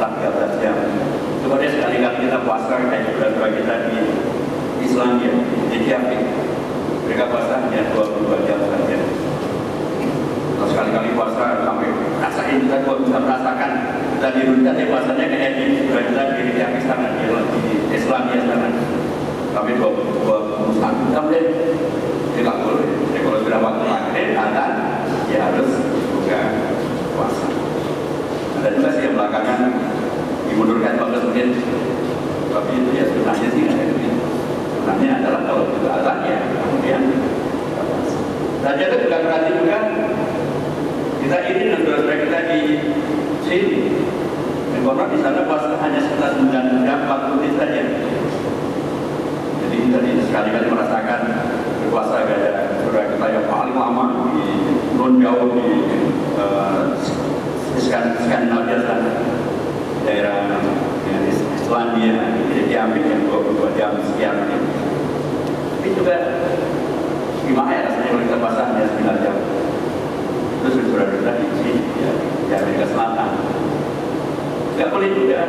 setelah 13 jam. Coba deh sekali-kali kita puasa kayak saudara kita di Islandia, di Tiapi. Mereka puasa hanya 22 jam saja. Kalau sekali-kali puasa sampai rasain, kita bisa merasakan dan di Rusia puasanya kayak di saudara kita di Tiapi sana, di Islandia sana. Sampai 21 jam deh. Jadi tak boleh. Jadi kalau sudah waktu maghrib, azan, ya harus buka puasa. Ada juga sih yang belakangan dimundurkan 15 menit. Tapi itu ya sebenarnya sih nggak ada. Sebenarnya adalah kalau juga azan ya kemudian buka puasa. Dan itu juga berarti juga kita ini dan saudara kita di sini. Karena di sana puasa hanya sekitar 9 jam 40 menit saja. Jadi tadi sekali-kali merasakan berpuasa gaya saudara kita yang paling lama di non jauh di Skandinavia sana, daerah Islandia, jadi diambil yang 22 jam sekian. Tapi juga gimana ya rasanya kalau kita puasa hanya 9 jam. Terus saudara-saudara di sini di Amerika Selatan. Nggak boleh juga,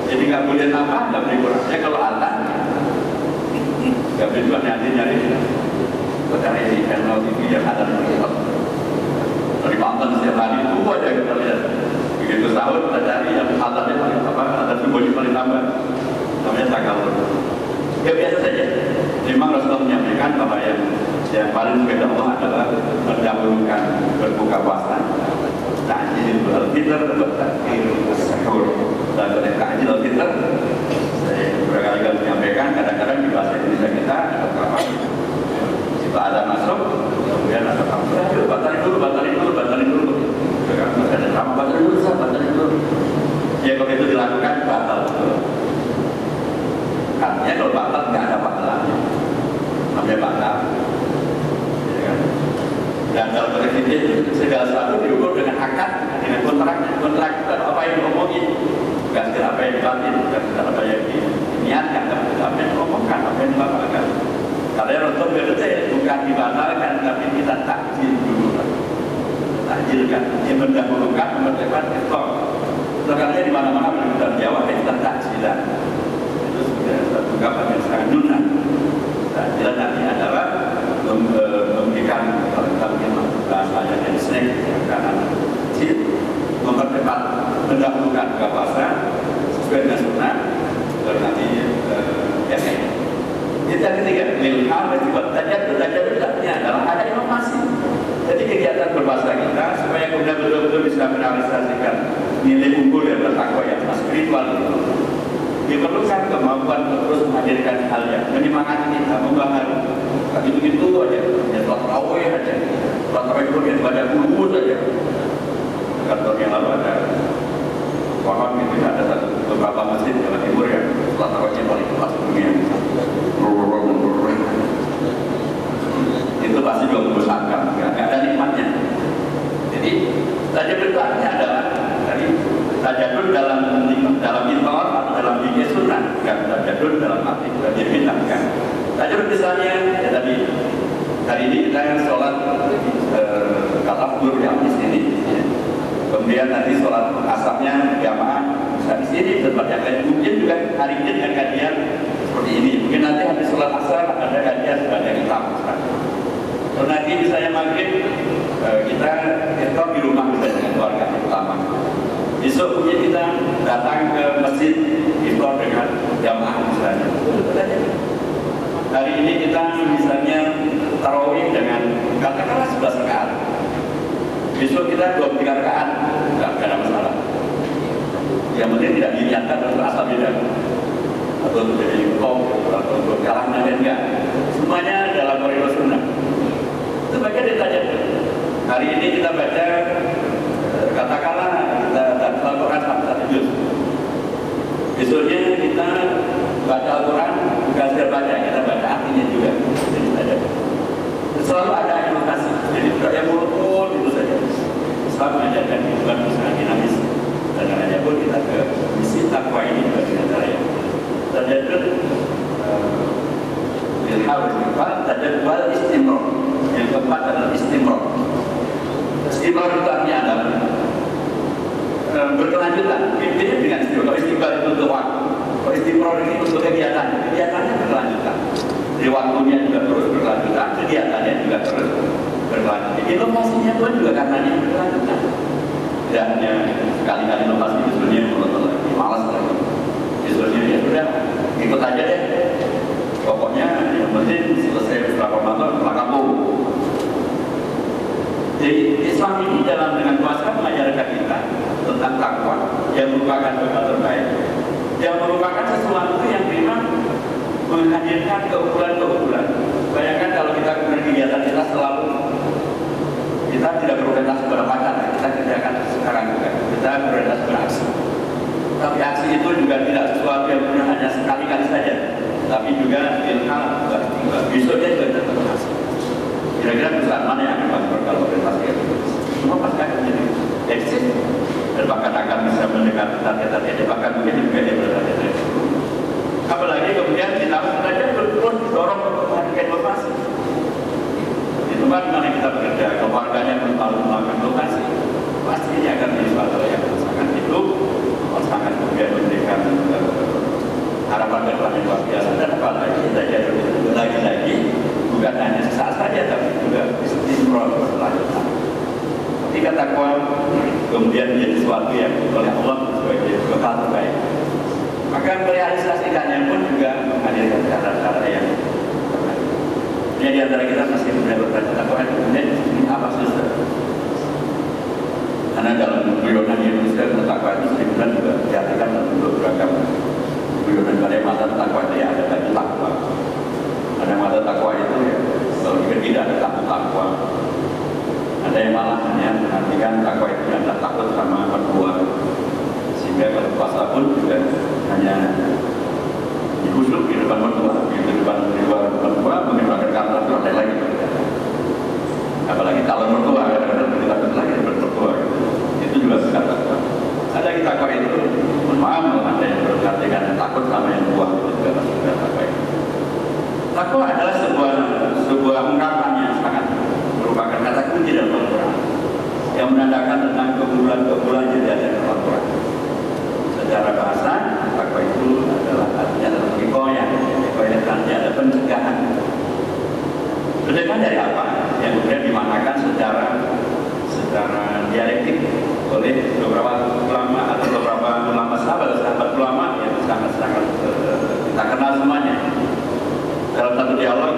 jadi nggak boleh nambah, nggak boleh kurang. Ya kalau atas nggak boleh juga nyari karena di channel TV yang ada dari Banten setiap hari itu aja kita lihat. Begitu sahur kita cari yang atasnya paling apa, atas sumbernya paling tambah, namanya takalur. Ya biasa saja. Memang Rasulullah menyampaikan bahwa yang paling berbeda Allah adalah mendahulukan berbuka puasa. Ta'jil al-fitr wa ta'khir as-sahur. Dan oleh ta'jil al-fitr saya berkali-kali menyampaikan, kadang-kadang di bahasa Indonesia kita ada apa? Jika ada masuk, kemudian ada kamu batalin dulu. Ada sama batalin dulu. Ya kalau itu dilakukan batal. Artinya kalau batal nggak ada batalannya, namanya batal. Ya kan? Dan dalam konteks ini segala sesuatu diukur dengan akad, dengan kontrak itu apa yang diomongin, bukan sekedar apa yang dibatin, bukan sekedar apa yang diniatkan, tapi apa yang diomongkan, apa yang dibatalkan. Karena Rasul berkata bukan dibatalkan, tapi kita takjil dulu. Takjilkan, yang mendahulukan, mempercepat itu. Sebenarnya di mana-mana dalam Jawa kita takjilan. Itu sudah satu ungkapan yang sangat lunak. Takjilan nanti adalah memberikan kalau kita mungkin bahasanya dari snack karena kecil, mempercepat, mendahulukan buka puasa sesuai dengan sunnah. Dan nanti yang ketiga, milham dan juga tajam adalah ada inovasi. Jadi kegiatan berpuasa kita supaya kemudian betul-betul bisa merealisasikan nilai unggul dan bertakwa yang spiritual itu. Diperlukan kemampuan untuk terus menghadirkan hal yang menyemangati kita, membangun. Tapi begitu aja, ya sholat tarawih aja, sholat tarawih itu yang pada bulu saja. Tahun yang lalu ada orang itu ada beberapa masjid di Jawa Timur yang sholat tarawihnya paling kelas dunia. Itu pasti juga membosankan, nggak ada nikmatnya. Jadi tajadud artinya adalah dari tajadud dalam intor atau dalam fikih sunnah, bukan tajadud dalam arti belajar bid'ah kan. Tajadud misalnya ya tadi hari ini kita sholat kafur yang di sini, ya. Kemudian nanti sholat asarnya jamaah bisa di sini, tempat yang lain. Mungkin juga hari ini dengan kajian seperti ini. Mungkin nanti habis sholat asar ada kajian sebagai imam. Kalau nanti misalnya maghrib kita iftar di rumah kita dengan keluarga utama. Besok mungkin kita datang ke masjid iftar dengan jamaah misalnya. Hari ini kita misalnya tarawih dengan katakanlah 11 rakaat. Besok kita 23 rakaat, nggak ada masalah. Yang penting tidak diniatkan untuk asal beda atau untuk jadi kaum atau untuk kalangan dan enggak. Semuanya dalam koridor sunnah. Itu bagian dari tajadud. Hari ini kita baca katakanlah kita Al-Quran sampai 1 juz. Besoknya kita baca Al-Quran bukan sekedar baca, kita baca artinya juga. Jadi tajadud. Selalu ada inovasi. Jadi tidak yang monoton itu saja. Islam mengajarkan kehidupan usaha dinamis. Dan karena pun kita ke misi takwa ini dengan cara yang tajadud. Tajadwal istimror. Yang keempat adalah istimror. Istimror itu artinya adalah berkelanjutan. Intinya dengan ini untuk kegiatannya berkelanjutan. Di waktunya juga terus berkelanjutan, kegiatannya juga terus berkelanjutan. Inovasinya pun juga karena ini berkelanjutan. Tidak hanya sekali-kali inovasi itu sebenarnya menurut malas lagi. Sebenarnya ya sudah ikut aja deh. Pokoknya yang penting selesai beberapa Ramadan melakamu. Jadi Islam ini dengan puasa mengajarkan kita tentang takwa yang merupakan bekal terbaik, yang merupakan sesuatu yang memang menghadirkan keunggulan-keunggulan. Bayangkan kalau kita kegiatan kita selalu kita tidak berorientasi pada pacar, kita kerjakan sekarang juga. Kita berorientasi pada aksi. Tapi aksi itu juga tidak sesuatu yang benar hanya sekali-kali saja, tapi juga ilham, besoknya juga kita berhasil. Kira-kira perusahaan mana yang akan masuk kalau orientasi itu? Semua pasti akan menjadi eksis dan bahkan akan bisa mendengar target-targetnya, bahkan mungkin juga dia bertarget. Apalagi kemudian kita saja terus dorong untuk melakukan inovasi. Di tempat mana kita bekerja, keluarganya pun selalu melakukan inovasi, pasti ini akan menjadi suatu yang sangat hidup, sangat kemudian memberikan harapan ke depan yang luar biasa. Dan apalagi kita jadi lagi-lagi bukan hanya sesaat saja, tapi juga istiqomah berkelanjutan. Ketika takwa kemudian menjadi sesuatu yang oleh Allah sebagai bekal terbaik, maka merealisasikannya pun juga menghadirkan cara-cara yang terbaik. Ini di antara kita masih benar bertanya takwa, kemudian ini apa susah? Karena dalam guyonan Indonesia takwa itu sebenarnya juga diartikan dalam beragam guyonan. Pada mata takwa itu ya ada baju takwa. Ada mata takwa itu ya kalau tidak ada takwa. Ada yang malah hanya menartikan takwa itu adalah takut sama mertua, sehingga kalau puasa pun juga hanya dikhusyuk di depan mertua, di depan mertua menggunakan kata terus lagi. Apalagi kalau mertua kadang-kadang kita lagi bermertua, itu juga sudah takwa. Ada yang takwa itu, mohon maaf, ada yang berartikan takut sama yang tua, itu juga sudah takwa. Takwa adalah sebuah ungkapan yang sangat merupakan kata kunci dalam Al-Quran yang menandakan tentang keunggulan-keunggulan yang ada dalam Al-Quran. Secara bahasa, takwa itu adalah artinya dalam hikoyah artinya ada pencegahan. Pencegahan dari apa? Yang kemudian dimanakan secara dialektik oleh beberapa ulama atau beberapa ulama sahabat ulama yang sangat-sangat kita kenal semuanya. Dalam satu dialog,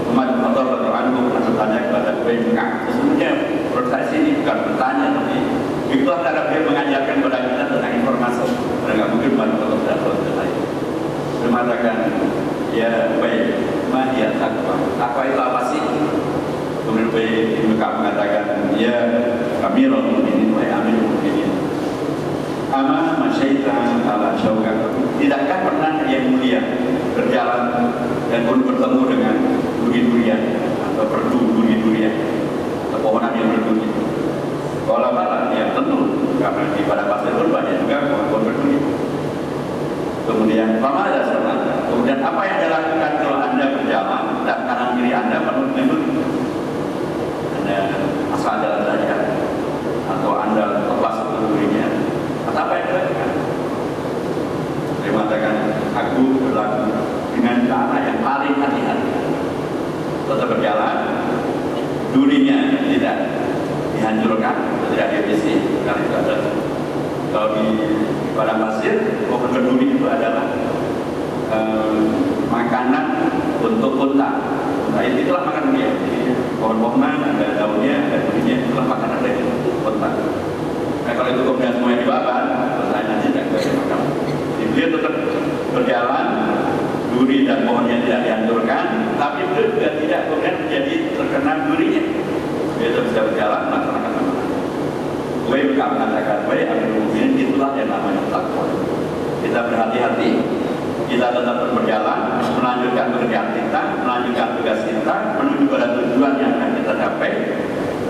Umar bin Khattab radhiyallahu anhu bertanya kepada Ubay bin Ka'ab. Sesungguhnya menurut saya ini bukan bertanya, tapi itulah cara dia mengajarkan kepada kita tentang informasi. Karena nggak mungkin Umar bin Khattab tidak tahu tentang itu. Dia mengatakan, ya Ubay, mahia takwa. Takwa itu apa sih? Kemudian Ubay bin Ka'ab mengatakan, ya Amirul Mukminin, wa Amirul Mukminin. Ama masyaita ala syaukat. Tidakkah pernah yang mulia berjalan dan pun bertemu dengan duri-durian atau perdu duri-durian, pepohonan yang berduri? Kalau malah ya tentu, karena di pada pasir pun banyak juga pohon berduri. Kemudian apa ada sebenarnya? Kemudian apa yang dilakukan kalau Anda berjalan dan kanan kiri Anda penuh dengan duri? Anda asal jalan saja atau Anda lepas durinya? Atau apa yang dilakukan? Dia mengatakan, aku berlaku dengan cara yang paling hati-hati. Tetap berjalan, durinya tidak dihancurkan, tidak dihabisi, karena itu ada. Kalau di padang pasir, pohon berduri itu adalah makanan untuk unta. Unta itulah makanan dia. Pohon-pohonan, ada daunnya, ada durinya, itulah makanan dari unta. Nah kalau itu kemudian semuanya dibabat, pertanyaan tidak makan. Dia tetap berjalan, duri dan pohonnya tidak dihancurkan, tapi beliau juga tidak kemudian menjadi terkena durinya. Dia tetap bisa berjalan, melaksanakan amanah. Gue mengatakan, gue Amirul Mukminin, itulah yang namanya takwa. Kita berhati-hati, kita tetap berjalan, melanjutkan pekerjaan kita, melanjutkan tugas kita, menuju pada tujuan yang akan kita capai.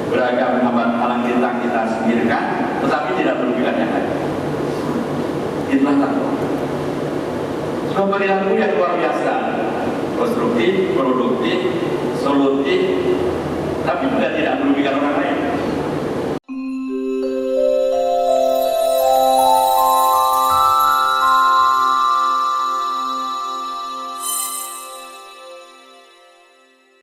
Beragam halang rintang kita singkirkan, tetapi tidak merugikan yang lain. Itulah takwa. Sebuah perilaku yang luar biasa, konstruktif, produktif, solutif, tapi juga tidak merugikan orang lain.